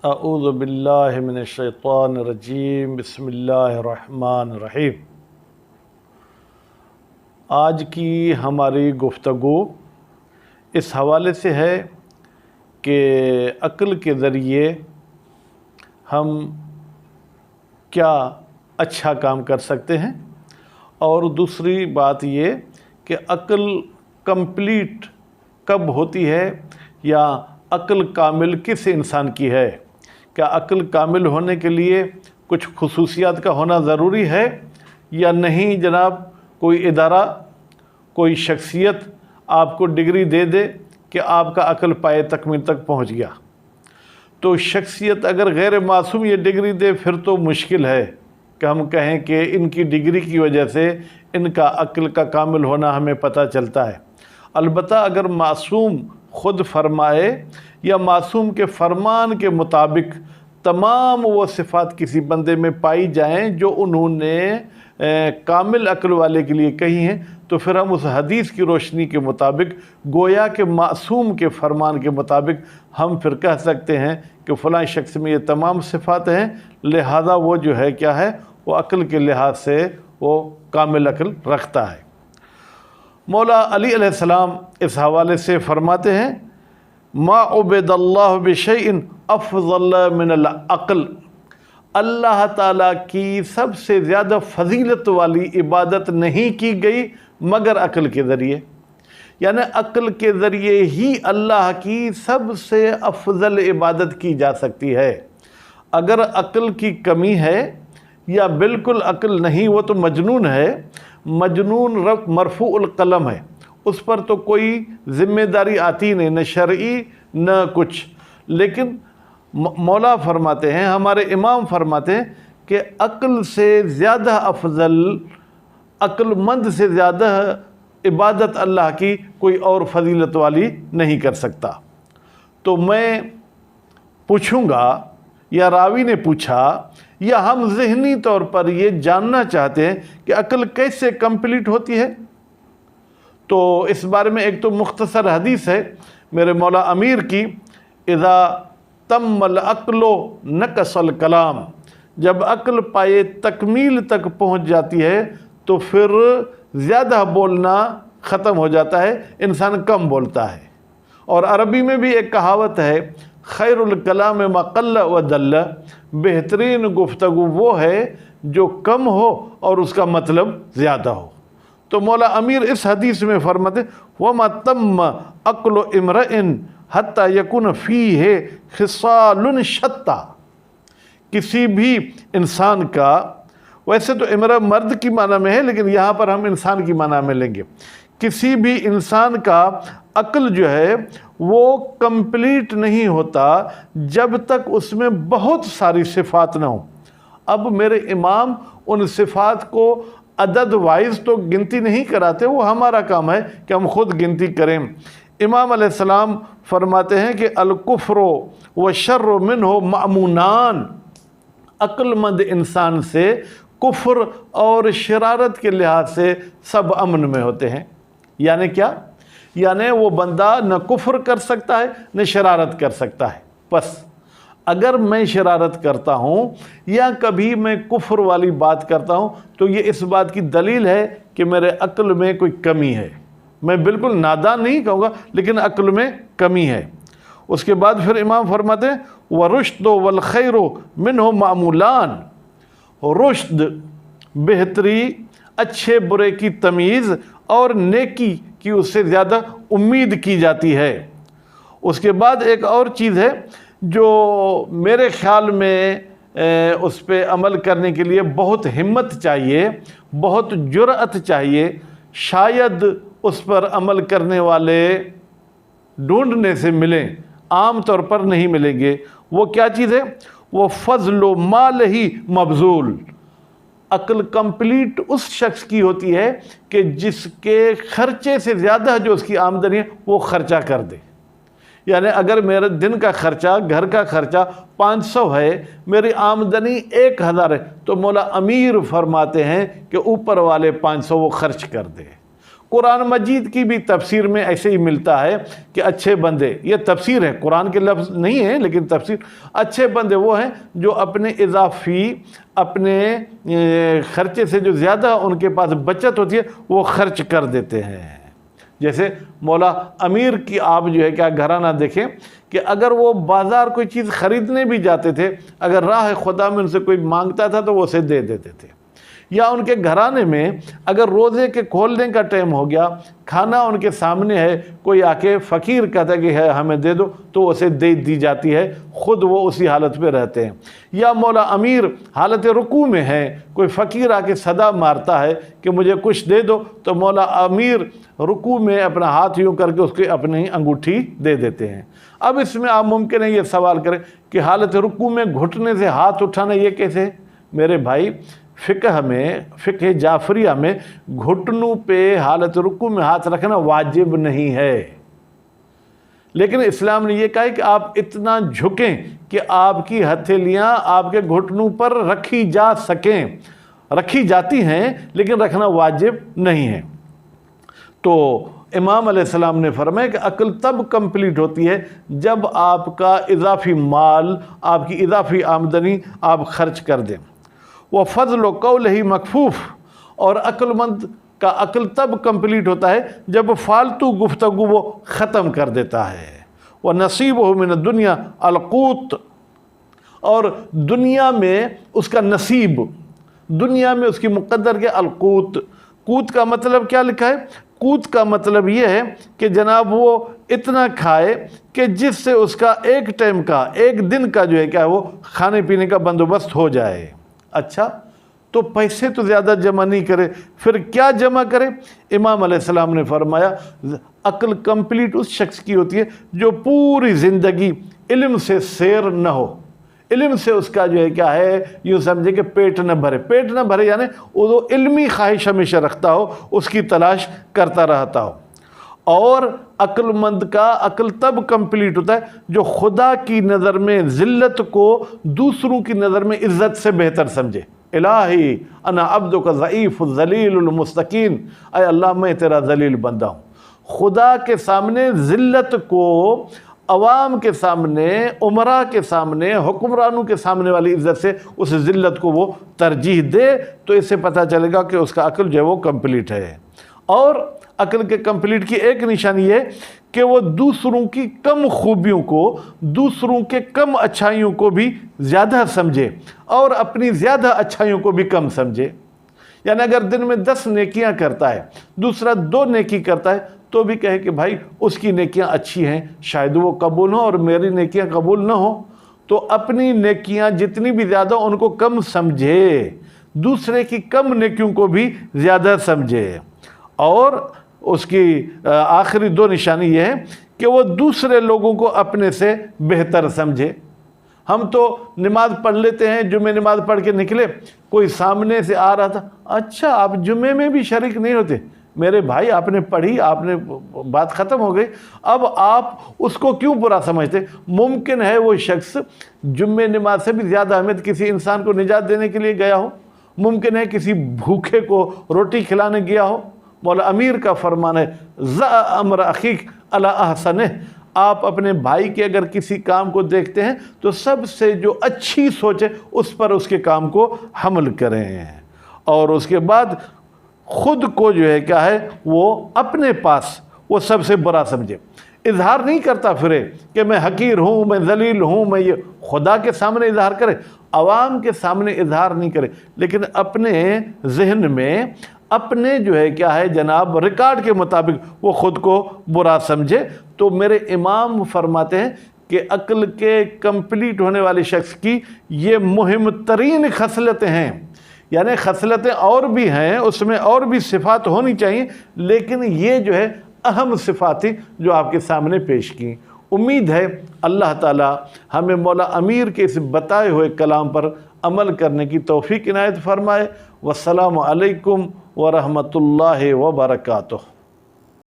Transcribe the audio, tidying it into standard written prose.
اعوذ باللہ من الشیطان الرجیم بسم اللہ الرحمن الرحیم۔ آج کی ہماری گفتگو اس حوالے سے ہے کہ عقل کے ذریعے ہم کیا اچھا کام کر سکتے ہیں، اور دوسری بات یہ کہ عقل کمپلیٹ کب ہوتی ہے یا عقل کامل کس انسان کی ہے۔ کیا عقل کامل ہونے کے لیے کچھ خصوصیات کا ہونا ضروری ہے یا نہیں؟ جناب، کوئی ادارہ، کوئی شخصیت آپ کو ڈگری دے دے کہ آپ کا عقل پائے تکمیل تک پہنچ گیا، تو شخصیت اگر غیر معصوم یہ ڈگری دے پھر تو مشکل ہے کہ ہم کہیں کہ ان کی ڈگری کی وجہ سے ان کا عقل کا کامل ہونا ہمیں پتہ چلتا ہے۔ البتہ اگر معصوم خود فرمائے یا معصوم کے فرمان کے مطابق تمام وہ صفات کسی بندے میں پائی جائیں جو انہوں نے کامل عقل والے کے لیے کہی ہیں، تو پھر ہم اس حدیث کی روشنی کے مطابق گویا کہ معصوم کے فرمان کے مطابق ہم پھر کہہ سکتے ہیں کہ فلاں شخص میں یہ تمام صفات ہیں، لہذا وہ جو ہے کیا ہے، وہ عقل کے لحاظ سے وہ کامل عقل رکھتا ہے۔ مولا علی علیہ السلام اس حوالے سے فرماتے ہیں، ما عبد اللہ بشیء افضل من العقل، اللہ تعالیٰ کی سب سے زیادہ فضیلت والی عبادت نہیں کی گئی مگر عقل کے ذریعے، یعنی عقل کے ذریعے ہی اللہ کی سب سے افضل عبادت کی جا سکتی ہے۔ اگر عقل کی کمی ہے یا بالکل عقل نہیں، وہ تو مجنون ہے۔ مجنون مرفوع القلم ہے، اس پر تو کوئی ذمہ داری آتی نہیں، نہ شرعی نہ کچھ۔ لیکن مولا فرماتے ہیں، ہمارے امام فرماتے ہیں کہ عقل سے زیادہ افضل، عقل مند سے زیادہ عبادت اللہ کی کوئی اور فضیلت والی نہیں کر سکتا۔ تو میں پوچھوں گا یا راوی نے پوچھا یا ہم ذہنی طور پر یہ جاننا چاہتے ہیں کہ عقل کیسے کمپلیٹ ہوتی ہے، تو اس بارے میں ایک تو مختصر حدیث ہے میرے مولا امیر کی، اذا تم العقل نقص الکلام، جب عقل پائے تکمیل تک پہنچ جاتی ہے تو پھر زیادہ بولنا ختم ہو جاتا ہے، انسان کم بولتا ہے۔ اور عربی میں بھی ایک کہاوت ہے، خیر الکلام ما قل و دل، بہترین گفتگو وہ ہے جو کم ہو اور اس کا مطلب زیادہ ہو۔ تو مولا امیر اس حدیث میں فرماتے وَمَا تَمَّ عَقْلُ امْرَئٍ حَتَّى يَكُونَ فِيهِ خِصَالٌ شَتَّى، کسی بھی انسان کا، ویسے تو امرأ مرد کی معنی میں ہے لیکن یہاں پر ہم انسان کی معنی میں لیں گے، کسی بھی انسان کا عقل جو ہے وہ کمپلیٹ نہیں ہوتا جب تک اس میں بہت ساری صفات نہ ہوں۔ اب میرے امام ان صفات کو عدد وائز تو گنتی نہیں کراتے، وہ ہمارا کام ہے کہ ہم خود گنتی کریں۔ امام علیہ السلام فرماتے ہیں کہ الکفر والشر منہ مأمونان، عقل مند انسان سے کفر اور شرارت کے لحاظ سے سب امن میں ہوتے ہیں۔ یعنی کیا؟ یعنی وہ بندہ نہ کفر کر سکتا ہے نہ شرارت کر سکتا ہے۔ بس اگر میں شرارت کرتا ہوں یا کبھی میں کفر والی بات کرتا ہوں تو یہ اس بات کی دلیل ہے کہ میرے عقل میں کوئی کمی ہے۔ میں بالکل نادان نہیں کہوں گا لیکن عقل میں کمی ہے۔ اس کے بعد پھر امام فرماتے ہیں وَرُشْدُ وَالْخَيْرُ مِنْهُ مَعْمُولَانِ، رشد، بہتری، اچھے برے کی تمیز اور نیکی کی اس سے زیادہ امید کی جاتی ہے۔ اس کے بعد ایک اور چیز ہے جو میرے خیال میں اس پہ عمل کرنے کے لیے بہت ہمت چاہیے، بہت جرأت چاہیے، شاید اس پر عمل کرنے والے ڈھونڈنے سے ملیں، عام طور پر نہیں ملیں گے۔ وہ کیا چیز ہے؟ وہ فضل و مال ہی مبذول، عقل کمپلیٹ اس شخص کی ہوتی ہے کہ جس کے خرچے سے زیادہ جو اس کی آمدنی ہے وہ خرچہ کر دے۔ یعنی اگر میرے دن کا خرچہ، گھر کا خرچہ 500 ہے، میری آمدنی 1000 ہے، تو مولا امیر فرماتے ہیں کہ اوپر والے 500 وہ خرچ کر دے۔ قرآن مجید کی بھی تفسیر میں ایسے ہی ملتا ہے کہ اچھے بندے، یہ تفسیر ہے، قرآن کے لفظ نہیں ہیں لیکن تفسیر، اچھے بندے وہ ہیں جو اپنے اضافی، اپنے خرچے سے جو زیادہ ان کے پاس بچت ہوتی ہے وہ خرچ کر دیتے ہیں۔ جیسے مولا امیر کی آپ جو ہے کیا گھرانہ دیکھیں کہ اگر وہ بازار کوئی چیز خریدنے بھی جاتے تھے، اگر راہ خدا میں ان سے کوئی مانگتا تھا تو وہ اسے دے دیتے تھے، یا ان کے گھرانے میں اگر روزے کے کھولنے کا ٹائم ہو گیا، کھانا ان کے سامنے ہے، کوئی آ کے فقیر کہتا ہے کہ ہے ہمیں دے دو تو اسے دے دی جاتی ہے، خود وہ اسی حالت پہ رہتے ہیں۔ یا مولا امیر حالت رکوع میں ہے، کوئی فقیر آ کے صدا مارتا ہے کہ مجھے کچھ دے دو، تو مولا امیر رکوع میں اپنا ہاتھ یوں کر کے اس کے اپنی انگوٹھی دے دیتے ہیں۔ اب اس میں آپ ممکن ہے یہ سوال کریں کہ حالت رکوع میں گھٹنے سے ہاتھ اٹھانا یہ کیسے ہے؟ میرے بھائی، فقہ جعفریہ میں گھٹنوں پہ حالت رکوع میں ہاتھ رکھنا واجب نہیں ہے، لیکن اسلام نے یہ کہا ہے کہ آپ اتنا جھکیں کہ آپ کی ہتھیلیاں آپ کے گھٹنوں پر رکھی جا سکیں، رکھی جاتی ہیں لیکن رکھنا واجب نہیں ہے۔ تو امام علیہ السلام نے فرمایا کہ عقل تب کمپلیٹ ہوتی ہے جب آپ کا اضافی مال، آپ کی اضافی آمدنی آپ خرچ کر دیں۔ وہ فضل و قول ہی مکفوف، اور عقل مند کا عقل تب کمپلیٹ ہوتا ہے جب فالتو گفتگو وہ ختم کر دیتا ہے۔ وہ نصیب ہو من الدنیا القوت، اور دنیا میں اس کا نصیب، دنیا میں اس کی مقدر کے القوت۔ قوت کا مطلب کیا لکھا ہے؟ قوت کا مطلب یہ ہے کہ جناب وہ اتنا کھائے کہ جس سے اس کا ایک ٹائم کا، ایک دن کا جو ہے کیا وہ کھانے پینے کا بندوبست ہو جائے۔ اچھا، تو پیسے تو زیادہ جمع نہیں کرے، پھر کیا جمع کرے؟ امام علیہ السلام نے فرمایا عقل کمپلیٹ اس شخص کی ہوتی ہے جو پوری زندگی علم سے سیر نہ ہو، علم سے اس کا جو ہے کیا ہے، یوں سمجھے کہ پیٹ نہ بھرے، پیٹ نہ بھرے یعنی وہ علمی خواہش ہمیشہ رکھتا ہو، اس کی تلاش کرتا رہتا ہو۔ اور عقل مند کا عقل تب کمپلیٹ ہوتا ہے جو خدا کی نظر میں ذلت کو دوسروں کی نظر میں عزت سے بہتر سمجھے۔ الہی انا عبدک ضعیف الذلیل المستکین، اے اللہ میں تیرا ذلیل بندہ ہوں۔ خدا کے سامنے ذلت کو عوام کے سامنے، امراء کے سامنے، حکمرانوں کے سامنے والی عزت سے اس ذلت کو وہ ترجیح دے، تو اس سے پتہ چلے گا کہ اس کا عقل جو ہے وہ کمپلیٹ ہے۔ اور عقل کے کمپلیٹ کی ایک نشانی یہ کہ وہ دوسروں کی کم خوبیوں کو، دوسروں کے کم اچھائیوں کو بھی زیادہ سمجھے اور اپنی زیادہ اچھائیوں کو بھی کم سمجھے۔ یعنی اگر دن میں 10 نیکیاں کرتا ہے، دوسرا 2 نیکی کرتا ہے، تو بھی کہے کہ بھائی اس کی نیکیاں اچھی ہیں، شاید وہ قبول ہوں اور میری نیکیاں قبول نہ ہوں، تو اپنی نیکیاں جتنی بھی زیادہ ان کو کم سمجھے، دوسرے کی کم نیکیوں کو بھی زیادہ سمجھے۔ اور اس کی آخری 2 نشانی یہ ہے کہ وہ دوسرے لوگوں کو اپنے سے بہتر سمجھے۔ ہم تو نماز پڑھ لیتے ہیں، جمعہ نماز پڑھ کے نکلے، کوئی سامنے سے آ رہا تھا، اچھا آپ جمعے میں بھی شریک نہیں ہوتے؟ میرے بھائی آپ نے پڑھی، آپ نے بات ختم ہو گئی، اب آپ اس کو کیوں برا سمجھتے؟ ممکن ہے وہ شخص جمعہ نماز سے بھی زیادہ اہمیت کسی انسان کو نجات دینے کے لیے گیا ہو، ممکن ہے کسی بھوکے کو روٹی کھلانے گیا ہو۔ مولا امیر کا فرمان ہے ضع امر اخیک علی احسنہ، آپ اپنے بھائی کے اگر کسی کام کو دیکھتے ہیں تو سب سے جو اچھی سوچ ہے اس پر اس کے کام کو حمل کریں، اور اس کے بعد خود کو جو ہے کیا ہے وہ اپنے پاس وہ سب سے برا سمجھے۔ اظہار نہیں کرتا پھرے کہ میں حقیر ہوں، میں ذلیل ہوں، میں یہ خدا کے سامنے اظہار کرے، عوام کے سامنے اظہار نہیں کرے، لیکن اپنے ذہن میں اپنے جو ہے کیا ہے جناب ریکارڈ کے مطابق وہ خود کو برا سمجھے۔ تو میرے امام فرماتے ہیں کہ عقل کے کمپلیٹ ہونے والے شخص کی یہ مہم ترین خصلتیں ہیں، یعنی خصلتیں اور بھی ہیں، اس میں اور بھی صفات ہونی چاہیے، لیکن یہ جو ہے اہم صفات تھی جو آپ کے سامنے پیش کی۔ امید ہے اللہ تعالی ہمیں مولا امیر کے اس بتائے ہوئے کلام پر عمل کرنے کی توفیق عنایت فرمائے۔ والسلام علیکم ورحمۃ اللہ وبرکاتہ۔